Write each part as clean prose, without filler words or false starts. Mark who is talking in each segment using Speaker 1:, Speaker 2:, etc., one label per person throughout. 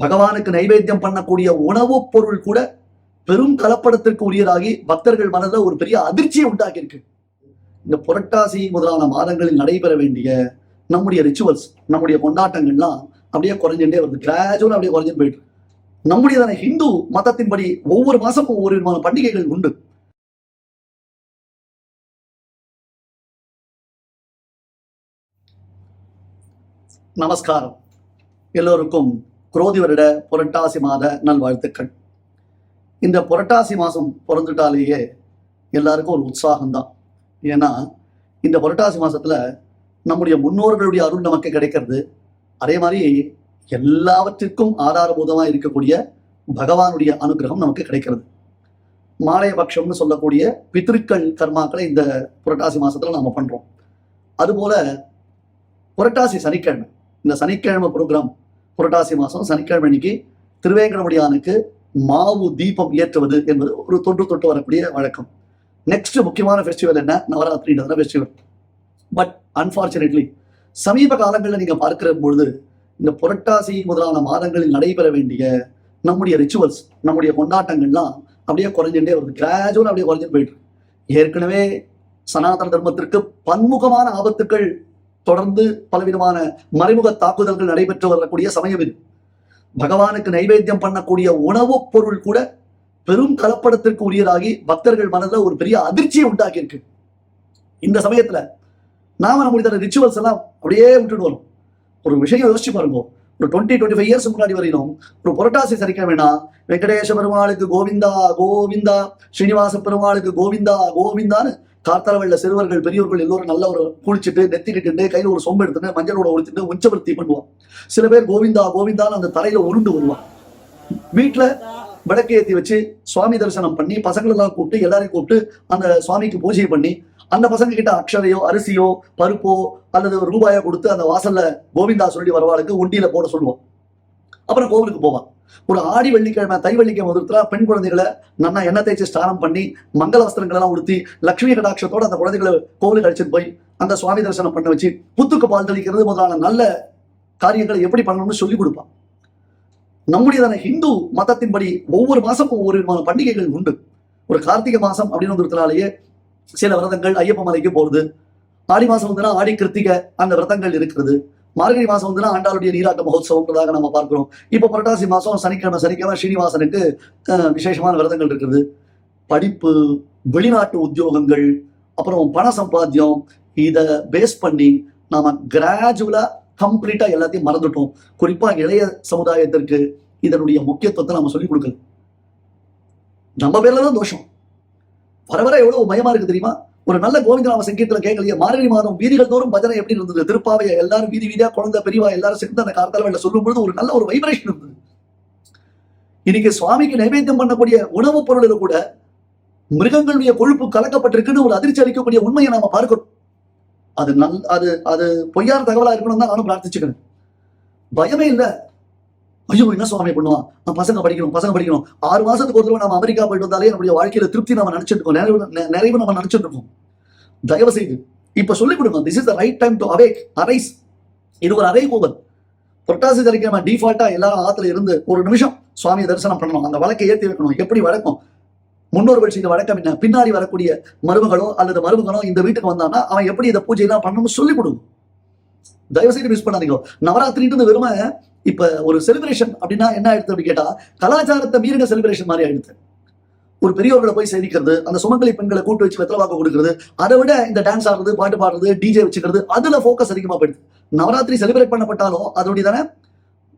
Speaker 1: பகவானுக்கு நைவேத்தியம் பண்ணக்கூடிய உணவுப் பொருள் கூட பெரும் கலப்படத்திற்கு உரியராகி பக்தர்கள் மனதில் ஒரு பெரிய அதிர்ச்சியை உண்டாக்கி இருக்கு. இந்த புரட்டாசி முதலான மாதங்களில் நடைபெற வேண்டிய நம்முடைய ரிச்சுவல்ஸ், நம்முடைய கொண்டாட்டங்கள்லாம் அப்படியே குறைஞ்சுட்டே வருது. கிராஜுவலா அப்படியே குறைஞ்சுட்டு போயிட்டு. நம்முடைய ஹிந்து மதத்தின்படி ஒவ்வொரு மாசமும் ஒவ்வொரு விதமான பண்டிகைகள் உண்டு. நமஸ்காரம். எல்லோருக்கும் குரோதி வருட புரட்டாசி மாத நல்வாழ்த்துக்கள். இந்த புரட்டாசி மாதம் பிறந்துட்டாலேயே எல்லாருக்கும் ஒரு உற்சாகம்தான். ஏன்னா இந்த புரட்டாசி மாதத்தில் நம்முடைய முன்னோர்களுடைய அருள் நமக்கு கிடைக்கிறது. அதே மாதிரி எல்லாவற்றிற்கும் ஆதாரபூதமாக இருக்கக்கூடிய பகவானுடைய அனுகிரகம் நமக்கு கிடைக்கிறது. மாலையபக்ஷம்னு சொல்லக்கூடிய பித்ருக்கள் கர்மாக்களை இந்த புரட்டாசி மாதத்தில் நாம் பண்ணுறோம். அதுபோல புரட்டாசி சனிக்கிழமை, இந்த சனிக்கிழமை ப்ரோக்ராம் புரட்டாசி மாதம் சனிக்கிழமை அன்னைக்கு திருவேங்கடமுடியானுக்கு மாவு தீபம் ஏற்றுவது என்பது ஒரு தொட்டு வரக்கூடிய வழக்கம். நெக்ஸ்ட் முக்கியமான ஃபெஸ்டிவல் என்ன? நவராத்திரின்ற ஃபெஸ்டிவல். பட் அன்பார்ச்சுனேட்லி சமீப காலங்களில் நீங்க பார்க்கிற பொழுது இந்த புரட்டாசி முதலான மாதங்களில் நடைபெற வேண்டிய நம்முடைய ரிச்சுவல்ஸ், நம்முடைய கொண்டாட்டங்கள்லாம் அப்படியே குறைஞ்சுட்டே வருது. கிராஜுவலாக அப்படியே குறைஞ்சிட்டு போயிட்டு. ஏற்கனவே சனாதன தர்மத்திற்கு பன்முகமான ஆபத்துக்கள் தொடர்ந்து பலவிதமான மறைமுக தாக்குதல்கள் நடைபெற்று வரக்கூடிய சமயம் இது. பகவானுக்கு நைவேத்தியம் பண்ணக்கூடிய உணவுப் பொருள் கூட பெரும் கலப்படத்திற்கு உரியராகி பக்தர்கள் மனதில் ஒரு பெரிய அதிர்ச்சியை உண்டாக்கி இருக்கு. இந்த சமயத்துல நாம நம்முடைய ரிச்சுவல்ஸ் எல்லாம் அப்படியே விட்டுட்டு வரும். ஒரு விஷயம் யோசிச்சு பாருங்க. ஒரு 20-25 இயர்ஸ் முன்னாடி வரையிலும் ஒரு புரட்டாசி சனிக்கிழமைனா வெங்கடேச பெருமாளுக்கு கோவிந்தா கோவிந்தா, ஸ்ரீனிவாச பெருமாளுக்கு கோவிந்தா கோவிந்தான்னு கார்த்தளவெள்ள சிறுவர்கள் பெரியவர்கள் எல்லோரும் நல்ல ஒரு குளிச்சுட்டு நெத்திக்கிட்டு கையில் ஒரு சொம்பு எடுத்துட்டு மஞ்சளோட ஒழித்துட்டு உச்சவர்த்தி பண்ணுவான். சில பேர் கோவிந்தா கோவிந்தான்னு அந்த தலையில உருண்டு வருவான். வீட்டுல விளக்கு ஏற்றி வச்சு சுவாமி தரிசனம் பண்ணி பசங்களெல்லாம் கூப்பிட்டு எல்லாரையும் கூப்பிட்டு அந்த சுவாமிக்கு பூஜை பண்ணி அந்த பசங்க கிட்ட அக்ஷரையோ அரிசியோ பருப்போ அல்லது ரூபாயோ கொடுத்து அந்த வாசல்ல கோவிந்தா சொல்லி வரவாளுக்கு உண்டியில போட சொல்லுவோம். அப்புறம் கோவிலுக்கு போவான். ஒரு ஆடி வெள்ளிக்கிழமை தை வெள்ளிக்கிழமை முதல்ல பெண் குழந்தைகளை நல்லா எண்ணெய் தேய்ச்சி ஸ்நானம் பண்ணி மங்கள வஸ்திரங்கள் எல்லாம் உடுத்தி லட்சுமி கடாட்சத்தோட அந்த குழந்தைகளை கோவிலுக்கு அழைச்சிட்டு போய் அந்த சுவாமி தரிசனம் பண்ண வச்சு புத்துக்கு பால் தெளிக்கிறது முதலான நல்ல காரியங்களை எப்படி பண்ணணும்னு சொல்லி கொடுப்பான். நம்முடைய ஹிந்து மதத்தின்படி ஒவ்வொரு மாசமும் ஒவ்வொரு விதமான பண்டிகைகள் உண்டு. ஒரு கார்த்திகை மாசம் அப்படின்னு வந்துருக்கனாலேயே சில விரதங்கள், ஐயப்ப மலைக்கு போறது. ஆடி மாசம் வந்துன்னா ஆடி கிருத்திகை அந்த விரதங்கள் இருக்கிறது. மார்கழி மாசம் வந்துன்னா ஆண்டாளுடைய நீராட்ட மகோத்சவம்ன்றதாக நம்ம பார்க்கிறோம். இப்ப புரட்டாசி மாசம் சனிக்கிழமை ஸ்ரீனிவாசனுக்கு விசேஷமான விரதங்கள் இருக்குது. படிப்பு, வெளிநாட்டு உத்தியோகங்கள், அப்புறம் பண சம்பாத்தியம், இதை பேஸ் பண்ணி நாம கிராஜுவலா கம்ப்ளீட்டா எல்லாத்தையும் மறந்துட்டோம். குறிப்பா இளைய சமுதாயத்திற்கு இதனுடைய முக்கியத்துவத்தை நம்ம சொல்லிக் கொடுக்கல. நம்ம பேர்ல தான் தோஷம். வர வர எவ்வளவு பயமா இருக்கு தெரியுமா? ஒரு நல்ல கோவிந்தநாம சங்கீதத்துல கேட்கலையே. மார்கழி மாதம் வீதிகள் தோறும் பஜனை எப்படி இருந்தது? திருப்பாவைய எல்லாரும் வீதி வீதியா குழந்தை பெரியவா எல்லாரும் சேர்ந்து அந்த கார்த்தால சொல்லும் பொழுது ஒரு நல்ல ஒரு வைப்ரேஷன் இருந்தது. இன்னைக்கு சுவாமிக்கு நைவேத்தியம் பண்ணக்கூடிய உணவுப் பொருளில் கூட மிருகங்களுடைய கொழுப்பு கலக்கப்பட்டிருக்குன்னு ஒரு அதிர்ச்சி அளிக்கக்கூடிய உண்மையை நாம பார்க்கிறோம். அது பொய்யார தகவலா இருக்கணும் தான் நானும் பிரார்த்திச்சுக்கிறேன். பயமே இல்லை. ஐயோ என்ன சுவாமி பண்ணுவான், பசங்க படிக்கணும் 6 மாசத்துக்கு ஒரு தடவை நம்ம அமெரிக்கா போயிட்டு வந்தாலே நம்முடைய வாழ்க்கையில திருப்தி நம்ம நினைச்சிட்டு இருக்கோம், நிறைவு நம்ம நினைச்சிட்டு இருக்கோம். தயவு செய்து இப்ப சொல்லிக் கொடுங்க. This is the right time to arise. இது ஒரு அரை கூவல். புரட்டாசி சனிக்கிழமை டிஃபால்ட்டா எல்லாரும் ஆத்துல இருந்து ஒரு நிமிஷம் சுவாமியை தரிசனம் பண்ணணும். அந்த வழக்கை ஏற்றி வைக்கணும். எப்படி வழக்கம்? முன்னோர்கள் செய்த வழக்கம் என்ன? பின்னாடி வரக்கூடிய மருமகளோ அல்லது மருமகனோ இந்த வீட்டுக்கு வந்தான்னா அவன் எப்படி இந்த பூஜை எல்லாம் பண்ணணும்னு சொல்லிக் கொடுங்க. தயவு செய்து மிஸ் பண்ணாதீங்க. நவராத்திரின்றது வெறுமை இப்ப ஒரு செலிப்ரேஷன் அப்படின்னா என்ன ஆயிடுது அப்படி கேட்டா கலாச்சாரத்தை மீறின செலிப்ரேஷன் மாதிரி ஆயிடுது. ஒரு பெரியவர்களை போய் சேவிக்கிறது, அந்த சுமங்கலி பெண்களை கூட்டு வச்சு வெத்தலை வாக்கு கொடுக்கிறது, அதை விட இந்த டான்ஸ் ஆடுறது, பாட்டு பாடுறது, டிஜே வச்சுக்கிறது, அதுல போக்கஸ் அதிகமா போயிடுது. நவராத்திரி செலிப்ரேட் பண்ணப்பட்டாலும் அதோடைய தானே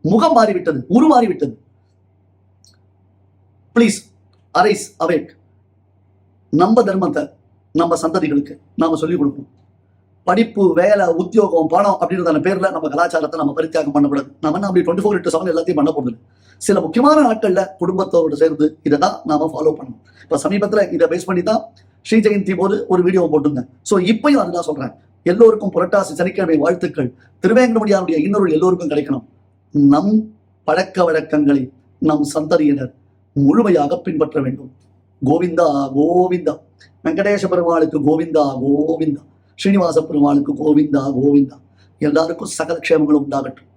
Speaker 1: முகம் மாறிவிட்டது, உருமாறிவிட்டது. Please arise awake. நம்ம தர்மத்தை நம்ம சந்ததிகளுக்கு நாம சொல்லிக் கொடுக்கணும். படிப்பு, வேலை, உத்தியோகம், பணம் அப்படின்றதான பேர்ல நம்ம கலாச்சாரத்தை நம்ம பரித்தியாகம் பண்ணக்கூடாது. நம்ம அப்படி 24/7 எல்லாத்தையும் பண்ண போகுது. சில முக்கியமான நாட்கள்ல குடும்பத்தோடு சேர்ந்து இதை தான் நாம ஃபாலோ பண்ணணும். இப்ப சமீபத்துல இதை பேஸ் பண்ணி தான் ஸ்ரீ ஜெயந்தி போது ஒரு வீடியோ போட்டுங்க. ஸோ இப்பயும் அதுதான் சொல்றேன். எல்லோருக்கும் புரட்டாசி சனிக்கிழமை வாழ்த்துக்கள். திருவேங்கடமுடியானுடைய இன்னொரு எல்லோருக்கும் கிடைக்கணும். நம் பழக்க வழக்கங்களை நம் சந்ததியினர் முழுமையாக பின்பற்ற வேண்டும். கோவிந்தா கோவிந்தா. வெங்கடேச பெருமாளுக்கு கோவிந்தா கோவிந்தா, ஸ்ரீனிவாச பெருமாளுக்கு கோவிந்தா கோவிந்தா. எல்லாருக்கும் சகல க்ஷேமங்களும் உண்டாகட்டும்.